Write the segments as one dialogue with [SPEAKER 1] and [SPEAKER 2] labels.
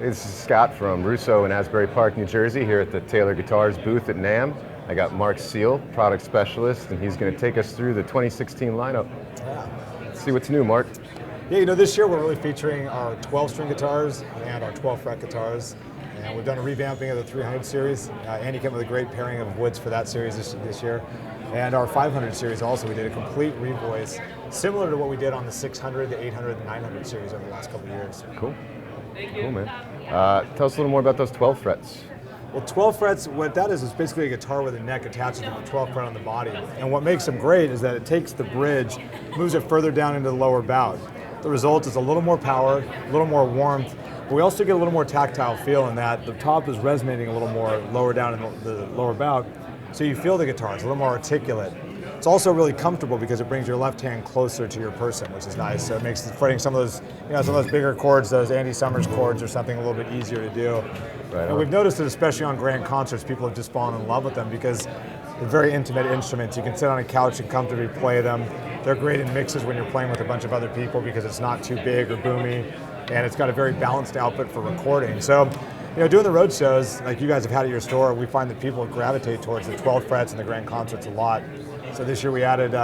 [SPEAKER 1] This is Scott from Russo in Asbury Park, New Jersey, here at the Taylor Guitars booth at NAMM. I got Marc Seal, product specialist, and he's going to take us through the 2016 lineup.
[SPEAKER 2] Yeah.
[SPEAKER 1] Let's see what's new, Marc.
[SPEAKER 2] Yeah, this year we're really featuring our 12-string guitars and our 12-fret guitars. And we've done a revamping of the 300 series. Andy came up with a great pairing of woods for that series this year. And our 500 series also, we did a complete revoice, similar to what we did on the 600, the 800, the 900 series over the last couple of years.
[SPEAKER 1] Cool. Cool, man. Tell us a little more about those 12 frets.
[SPEAKER 2] Well, 12 frets, what that is basically a guitar with a neck attached to the 12 fret on the body. And what makes them great is that it takes the bridge, moves it further down into the lower bout. The result is a little more power, a little more warmth, but we also get a little more tactile feel in that the top is resonating a little more lower down in the lower bout, so you feel the guitar. It's a little more articulate. It's also really comfortable because it brings your left hand closer to your person, which is nice. So it makes fretting some of those, some of those bigger chords, those Andy Summers chords, or something a little bit easier to do.
[SPEAKER 1] Right.
[SPEAKER 2] And we've noticed that especially on grand concerts, people have just fallen in love with them because they're very intimate instruments. You can sit on a couch and comfortably play them. They're great in mixes when you're playing with a bunch of other people because it's not too big or boomy, and it's got a very balanced output for recording. So, doing the road shows, like you guys have had at your store, we find that people gravitate towards the 12 frets and the grand concerts a lot. So this year we added,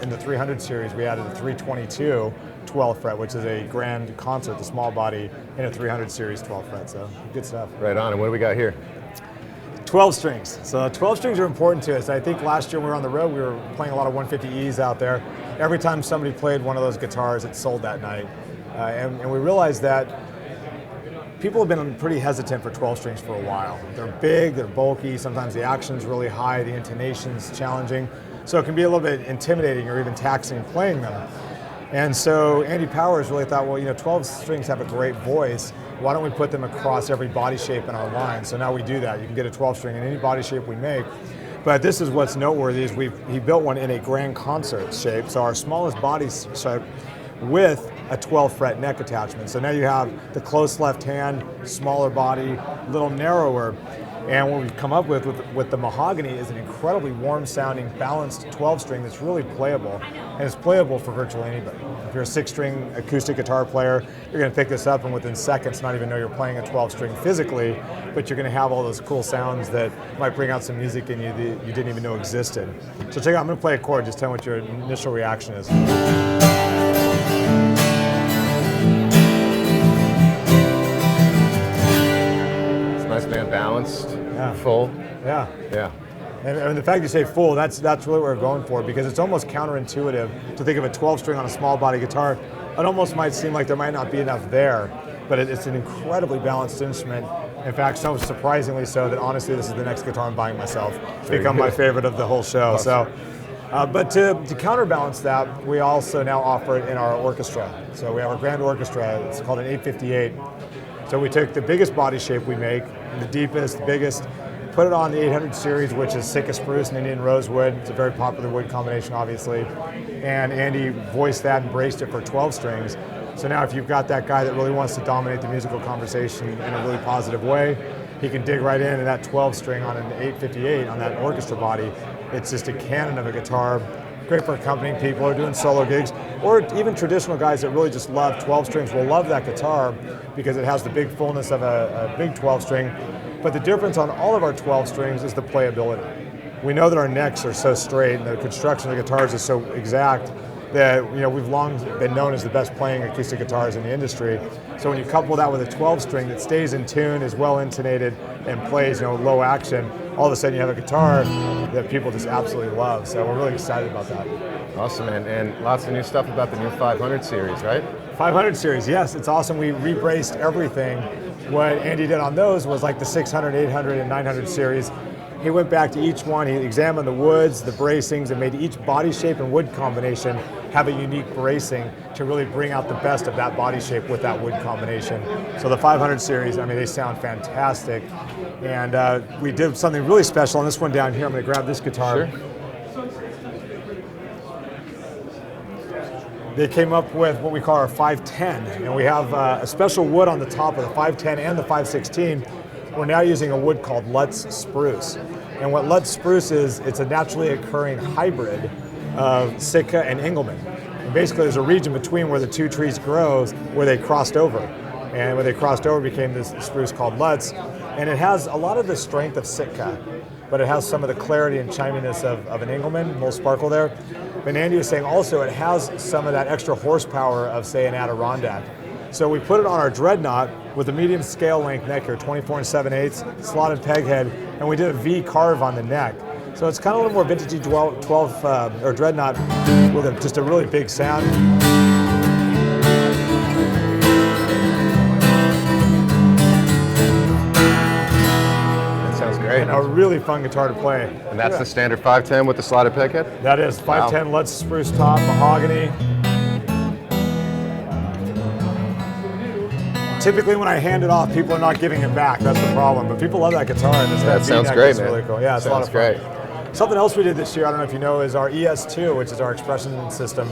[SPEAKER 2] in the 300 series, we added a 322 12 fret, which is a grand concert, the small body, in a 300 series 12 fret, so good stuff.
[SPEAKER 1] Right on, and what do we got here?
[SPEAKER 2] 12 strings. So 12 strings are important to us. I think last year when we were on the road, we were playing a lot of 150Es out there. Every time somebody played one of those guitars, it sold that night. And we realized that people have been pretty hesitant for 12 strings for a while. They're big, they're bulky, sometimes the action's really high, the intonation's challenging. So it can be a little bit intimidating or even taxing playing them. And so Andy Powers really thought, well, 12 strings have a great voice. Why don't we put them across every body shape in our line? So now we do that. You can get a 12 string in any body shape we make. But this is what's noteworthy is he built one in a grand concert shape. So our smallest body shape with a 12 fret neck attachment. So now you have the close left hand, smaller body, a little narrower. And what we've come up with the mahogany is an incredibly warm sounding, balanced 12 string that's really playable. And it's playable for virtually anybody. If you're a 6-string acoustic guitar player, you're going to pick this up and within seconds not even know you're playing a 12 string physically, but you're going to have all those cool sounds that might bring out some music in you that you didn't even know existed. So check out, I'm going to play a chord, just tell me what your initial reaction is.
[SPEAKER 1] Nice, man, balanced,
[SPEAKER 2] yeah.
[SPEAKER 1] Full.
[SPEAKER 2] Yeah.
[SPEAKER 1] Yeah.
[SPEAKER 2] And the fact you say full, that's really what we're going for, because it's almost counterintuitive to think of a 12 string on a small body guitar. It almost might seem like there might not be enough there, but it's an incredibly balanced instrument. In fact, so surprisingly so that honestly this is the next guitar I'm buying myself. It's become my favorite of the whole show.
[SPEAKER 1] Awesome.
[SPEAKER 2] So, but to counterbalance that, we also now offer it in our orchestra. So we have our grand orchestra, it's called an 858. So we took the biggest body shape we make, the deepest, biggest, put it on the 800 series, which is Sitka spruce and Indian rosewood. It's a very popular wood combination, obviously. And Andy voiced that and braced it for 12 strings. So now if you've got that guy that really wants to dominate the musical conversation in a really positive way, he can dig right in, and that 12 string on an 858 on that orchestra body, it's just a cannon of a guitar. Great for accompanying people or doing solo gigs, or even traditional guys that really just love 12 strings will love that guitar because it has the big fullness of a big 12 string. But the difference on all of our 12 strings is the playability. We know that our necks are so straight and the construction of the guitars is so exact that we've long been known as the best playing acoustic guitars in the industry. So when you couple that with a 12 string that stays in tune, is well intonated, and plays low action, all of a sudden you have a guitar that people just absolutely love. So we're really excited about that.
[SPEAKER 1] Awesome, man. And lots of new stuff about the new 500 series, right?
[SPEAKER 2] 500 series, yes, it's awesome. We rebraced everything. What Andy did on those was like the 600, 800, and 900 series. He went back to each one, he examined the woods, the bracings, and made each body shape and wood combination have a unique bracing to really bring out the best of that body shape with that wood combination. So the 500 series, they sound fantastic. And we did something really special on this one down here. I'm going to grab this guitar.
[SPEAKER 1] Sure.
[SPEAKER 2] They came up with what we call our 510, and we have a special wood on the top of the 510 and the 516. We're now using a wood called Lutz spruce. And what Lutz spruce is, it's a naturally occurring hybrid of Sitka and Engelmann. And basically there's a region between where the two trees grow where they crossed over. And when they crossed over, became this spruce called Lutz. And it has a lot of the strength of Sitka, but it has some of the clarity and chiminess of an Engelmann, a little sparkle there. But Andy was saying also it has some of that extra horsepower of, say, an Adirondack. So we put it on our Dreadnought with a medium scale length neck here, 24 7/8, slotted peg head, and we did a V carve on the neck. So it's kind of a little more vintagey 12 or Dreadnought with just a really big sound.
[SPEAKER 1] Great.
[SPEAKER 2] And a really fun guitar to play.
[SPEAKER 1] And that's the standard 510 with the slotted peg head?
[SPEAKER 2] That is 510 Lutz spruce top, mahogany. Typically when I hand it off, people are not giving it back. That's the problem. But people love that guitar. And
[SPEAKER 1] that sounds great, man.
[SPEAKER 2] Really cool. Yeah, it's a lot of fun. Great. Something else we did this year, I don't know if you know, is our ES2, which is our expression system,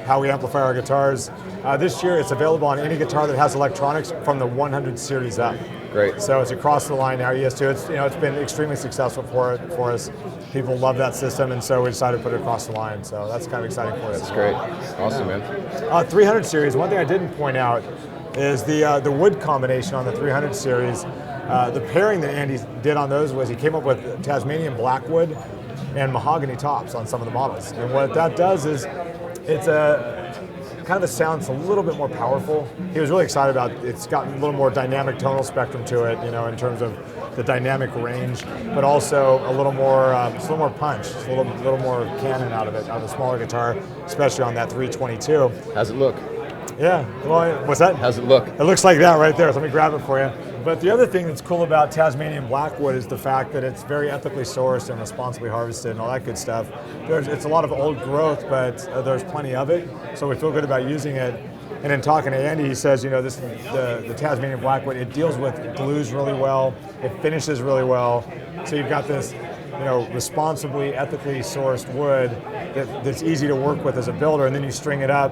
[SPEAKER 2] how we amplify our guitars. This year it's available on any guitar that has electronics from the 100 series up.
[SPEAKER 1] Great.
[SPEAKER 2] So it's across the line now, ES2. It's been extremely successful for us. People love that system, and so we decided to put it across the line. So that's kind of exciting for us.
[SPEAKER 1] That's great. Awesome, man.
[SPEAKER 2] 300 series, one thing I didn't point out is the wood combination on the 300 series. The pairing that Andy did on those was he came up with Tasmanian blackwood and mahogany tops on some of the models. And what that does is it's a kind of a sound that's a little bit more powerful. He was really excited about it. It's got a little more dynamic tonal spectrum to it, in terms of the dynamic range, but also a little more, it's a little more punch, it's a little more cannon out of it, out of a smaller guitar, especially on that 322.
[SPEAKER 1] How's it look?
[SPEAKER 2] Yeah, well, what's that?
[SPEAKER 1] How's it look?
[SPEAKER 2] It looks like that right there, so let me grab it for you. But the other thing that's cool about Tasmanian blackwood is the fact that it's very ethically sourced and responsibly harvested and all that good stuff. It's a lot of old growth, but there's plenty of it, so we feel good about using it. And in talking to Andy, he says, the Tasmanian blackwood, it deals with glues really well, it finishes really well. So you've got this, responsibly, ethically sourced wood that's easy to work with as a builder, and then you string it up.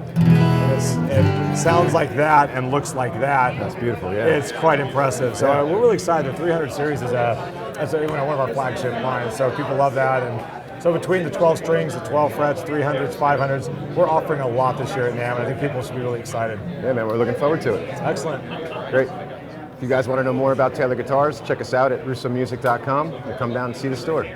[SPEAKER 2] It sounds like that and looks like that.
[SPEAKER 1] That's beautiful, yeah.
[SPEAKER 2] It's quite impressive. So we're really excited. The 300 series is one of our flagship lines. So people love that. And so between the 12 strings, the 12 frets, 300s, 500s, we're offering a lot this year at NAMM. I think people should be really excited.
[SPEAKER 1] Yeah, man, we're looking forward to it.
[SPEAKER 2] Excellent.
[SPEAKER 1] Great. If you guys want to know more about Taylor Guitars, check us out at russomusic.com and come down and see the store.